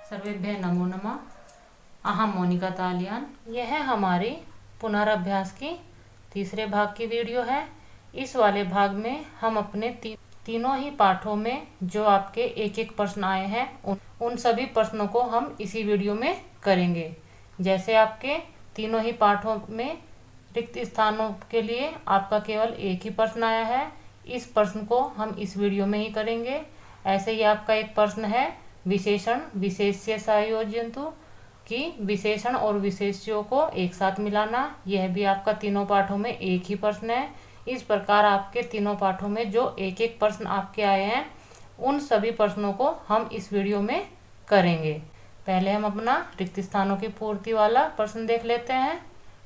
सर्वेभ्यः नमो नमः। अहम मोनिका तालियान। यह हमारी पुनराभ्यास की तीसरे भाग की वीडियो है। इस वाले भाग में हम अपने तीनों ही पाठों में जो आपके एक एक प्रश्न आए हैं उन सभी प्रश्नों को हम इसी वीडियो में करेंगे। जैसे आपके तीनों ही पाठों में रिक्त स्थानों के लिए आपका केवल एक ही प्रश्न आया है, इस प्रश्न को हम इस वीडियो में ही करेंगे। ऐसे ही आपका एक प्रश्न है विशेषण विशेष्य संयोजयन्तु कि विशेषण और विशेष्यों को एक साथ मिलाना। यह भी आपका तीनों पाठों में एक ही प्रश्न है। इस प्रकार आपके तीनों पाठों में जो एक एक प्रश्न आपके आए हैं उन सभी प्रश्नों को हम इस वीडियो में करेंगे। पहले हम अपना रिक्त स्थानों की पूर्ति वाला प्रश्न देख लेते हैं।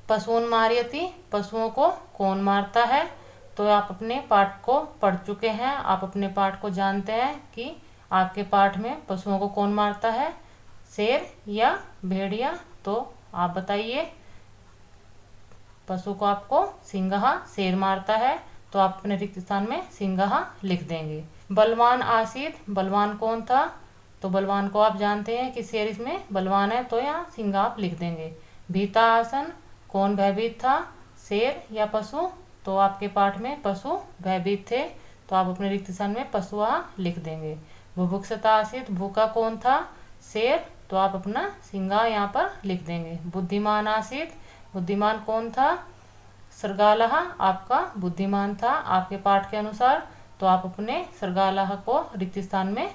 पशून मारयति, पशुओं को कौन मारता है? तो आप अपने पाठ को पढ़ चुके हैं, आप अपने पाठ को जानते हैं कि आपके पाठ में पशुओं को कौन मारता है, शेर या भेड़िया? तो आप बताइए। पशु को आपको सिंघा शेर मारता है, तो आप अपने रिक्त स्थान में सिंघा लिख देंगे। बलवान आसीत, बलवान कौन था? तो बलवान को आप जानते हैं कि शेर इसमें बलवान है, तो यहाँ सिंघा आप लिख देंगे। भीता आसन, कौन भयभीत था, शेर या पशु? तो आपके पाठ में पशु भयभीत थे, तो आप अपने रिक्त स्थान में पशुआ लिख देंगे। बुभुक्षता आसीत, भूखा कौन था, शेर? तो आप अपना सिंघा यहाँ पर लिख देंगे। बुद्धिमान आसीत, बुद्धिमान कौन था, सरगालह आपका बुद्धिमान था आपके पाठ के अनुसार, तो आप अपने सरगालह को रिक्त स्थान में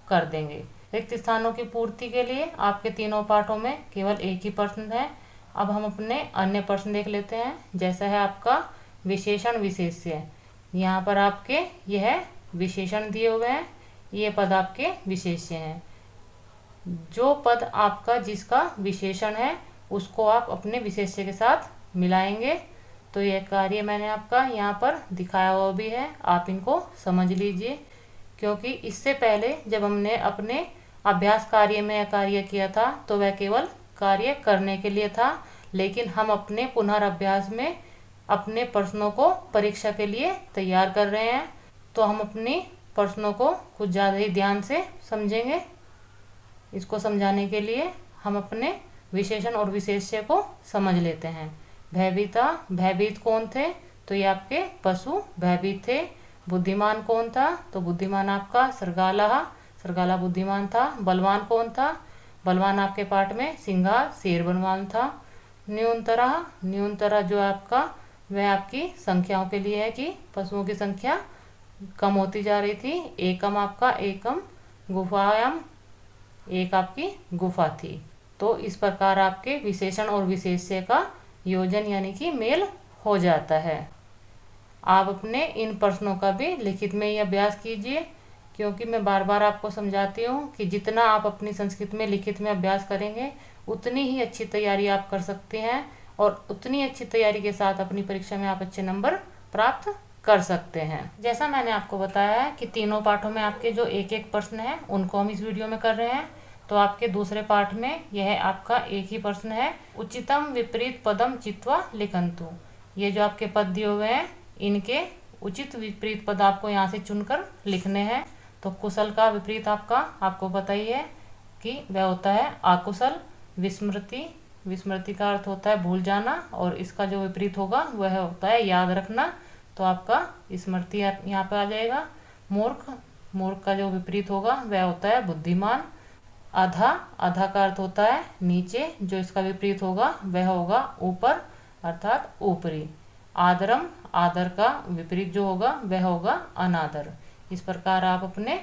कर देंगे। रिक्त स्थानों की पूर्ति के लिए आपके तीनों पाठों में केवल एक ही प्रश्न है। अब हम अपने अन्य प्रश्न देख लेते हैं। जैसा है आपका विशेषण विशेष्य, यहाँ पर आपके यह विशेषण दिए हुए हैं, ये पद आपके विशेष्य हैं। जो पद आपका जिसका विशेषण है उसको आप अपने विशेष्य के साथ मिलाएंगे। तो यह कार्य मैंने आपका यहाँ पर दिखाया हुआ भी है, आप इनको समझ लीजिए, क्योंकि इससे पहले जब हमने अपने अभ्यास कार्य में यह कार्य किया था तो वह केवल कार्य करने के लिए था, लेकिन हम अपने पुनराभ्यास में अपने प्रश्नों को परीक्षा के लिए तैयार कर रहे हैं, तो हम अपनी प्रश्नों को कुछ ज़्यादा ही ध्यान से समझेंगे। इसको समझाने के लिए हम अपने विशेषण और विशेष्य को समझ लेते हैं। भयभीता, भयभीत कौन थे? तो ये आपके पशु भयभीत थे। बुद्धिमान कौन था? तो बुद्धिमान आपका सरगालह, सरगाला बुद्धिमान था। बलवान कौन था? बलवान आपके पाठ में सिंघा शेर बलवान था। न्यूनतरा, न्यूनतरा जो आपका वह आपकी संख्याओं के लिए है कि पशुओं की संख्या कम होती जा रही थी। एकम आपका एकम गुफायाम, एक आपकी गुफा थी। तो इस प्रकार आपके विशेषण और विशेष्य का योजन यानी कि मेल हो जाता है। आप अपने इन प्रश्नों का भी लिखित में ही अभ्यास कीजिए, क्योंकि मैं बार बार आपको समझाती हूँ कि जितना आप अपनी संस्कृत में लिखित में अभ्यास करेंगे उतनी ही अच्छी तैयारी आप कर सकते हैं, और उतनी अच्छी तैयारी के साथ अपनी परीक्षा में आप अच्छे नंबर प्राप्त कर सकते हैं। जैसा मैंने आपको बताया है कि तीनों पाठों में आपके जो एक एक प्रश्न है उनको हम इस वीडियो में कर रहे हैं। तो आपके दूसरे पाठ में यह आपका एक ही प्रश्न है, उचितम विपरीत पदम चित्वा लिखन्तु। ये जो आपके पद दिए हुए हैं इनके उचित विपरीत पद आपको यहाँ से चुनकर लिखने हैं। तो कुशल का विपरीत आपको पता ही है कि वह होता है अकुशल। विस्मृति, विस्मृति का अर्थ होता है भूल जाना, और इसका जो विपरीत होगा वह होता है याद रखना। तो आपका स्मृति यहाँ पर आ जाएगा। मूर्ख, मूर्ख का जो विपरीत होगा वह होता है बुद्धिमान। अधा, अधा का अर्थ होता है नीचे, जो इसका विपरीत होगा वह होगा ऊपर अर्थात ऊपरी। आदरम, आदर का विपरीत जो होगा वह होगा अनादर। इस प्रकार आप अपने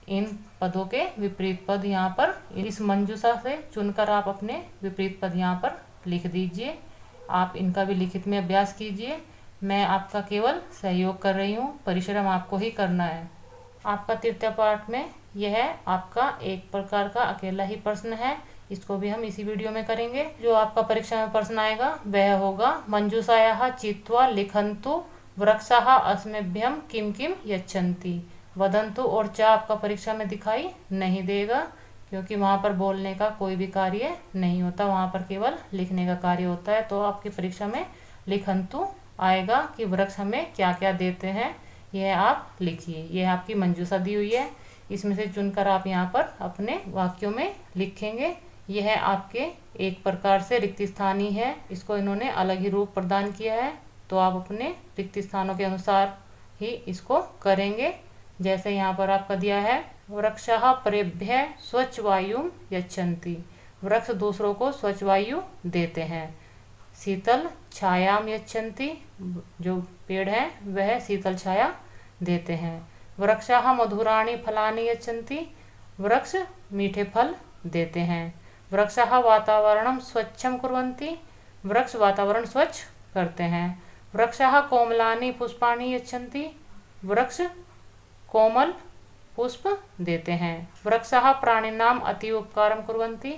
इन पदों के विपरीत पद यहाँ पर इस मंजूषा से चुनकर आप अपने विपरीत पद यहाँ पर लिख दीजिए। आप इनका भी लिखित में अभ्यास कीजिए। मैं आपका केवल सहयोग कर रही हूँ, परिश्रम आपको ही करना है। आपका तृतीय पाठ में यह आपका एक प्रकार का अकेला ही प्रश्न है, इसको भी हम इसी वीडियो में करेंगे। जो आपका परीक्षा में प्रश्न आएगा वह होगा मंजूषायाः चित्वा लिखन्तु वृक्षाः अस्मभ्यम किम किम यच्छन्ति। वदन्तु और चा आपका परीक्षा में दिखाई नहीं देगा, क्योंकि वहाँ पर बोलने का कोई भी कार्य नहीं होता, वहाँ पर केवल लिखने का कार्य होता है। तो आपकी परीक्षा में लिखन्तु आएगा कि वृक्ष हमें क्या क्या देते हैं, यह आप लिखिए। यह आपकी मंजूषा दी हुई है। इसमें से चुनकर आप यहाँ पर अपने वाक्यों में लिखेंगे। यह आपके एक प्रकार से रिक्त स्थान ही है, इसको इन्होंने अलग ही रूप प्रदान किया है, तो आप अपने रिक्त स्थानों के अनुसार ही इसको करेंगे। जैसे यहाँ पर आपका दिया है, वृक्षः परेभ्य स्वच्छ वायु यच्छन्ति, वृक्ष दूसरों को स्वच्छ वायु देते हैं। शीतल छायाम यच्छन्ति, जो पेड़ है वह शीतल छाया देते हैं। वृक्षः मधुराणि फलानि यच्छन्ति, वृक्ष मीठे फल देते हैं। वृक्षः वातावरणं स्वच्छं कुर्वन्ति, वृक्ष वातावरण स्वच्छ करते हैं। वृक्षः कोमलानि पुष्पाणि यच्छन्ति, वृक्ष कोमल पुष्प देते हैं। वृक्षः प्राणिनाम अति उपकारं कुर्वन्ति,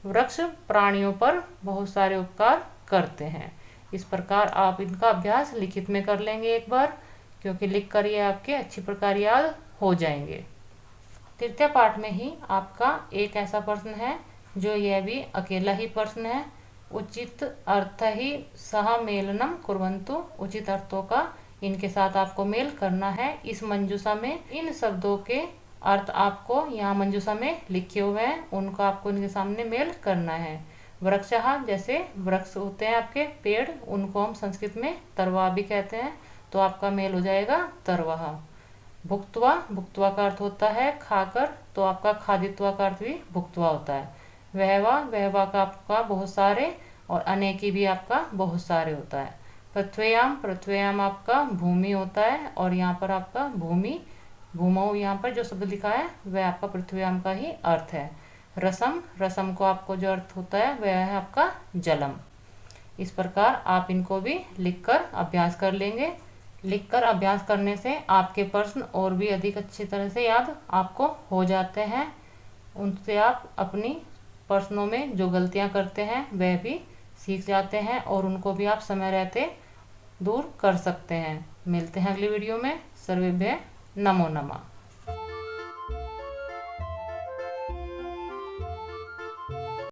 वृक्ष प्राणियों पर बहुत सारे उपकार करते हैं। इस प्रकार आप इनका अभ्यास लिखित में कर लेंगे एक बार, क्योंकि लिख कर ये आपके अच्छी प्रकार याद हो जाएंगे। तृतीय पाठ में ही आपका एक ऐसा प्रश्न है जो यह भी अकेला ही प्रश्न है। उचित अर्थ ही सह मेलनम कुर्वन्तु, उचित अर्थों का इनके साथ आपको मेल करना है। इस मंजूषा में इन शब्दों के अर्थ आपको यहाँ मंजूषा में लिखे हुए हैं, उनका आपको इनके सामने मेल करना है। वृक्षः, जैसे वृक्ष होते हैं आपके पेड़, उनको हम संस्कृत में तरवा भी कहते हैं, तो आपका मेल हो जाएगा तरवः। भुक्त्वा, भुक्त्वा का अर्थ होता है खाकर, तो आपका खादित्वा का अर्थ भी भुक्त्वा होता है। वहवा, वहवा का आपका बहुत सारे, और अनेकी भी आपका बहुत सारे होता है। पृथ्व्याम, पृथ्व्याम आपका भूमि होता है, और यहाँ पर आपका भूमि, भूमौ यहाँ पर जो शब्द लिखा है वह आपका पृथ्व्याम का ही अर्थ है। रसम, रसम को आपको जो अर्थ होता है वह है आपका जलम। इस प्रकार आप इनको भी लिखकर अभ्यास कर लेंगे। लिखकर अभ्यास करने से आपके प्रश्न और भी अधिक अच्छी तरह से याद आपको हो जाते हैं। उनसे आप अपनी प्रश्नों में जो गलतियां करते हैं वह भी सीख जाते हैं, और उनको भी आप समय रहते दूर कर सकते हैं। मिलते हैं अगली वीडियो में। सर्वेभ्यः नमो नमः।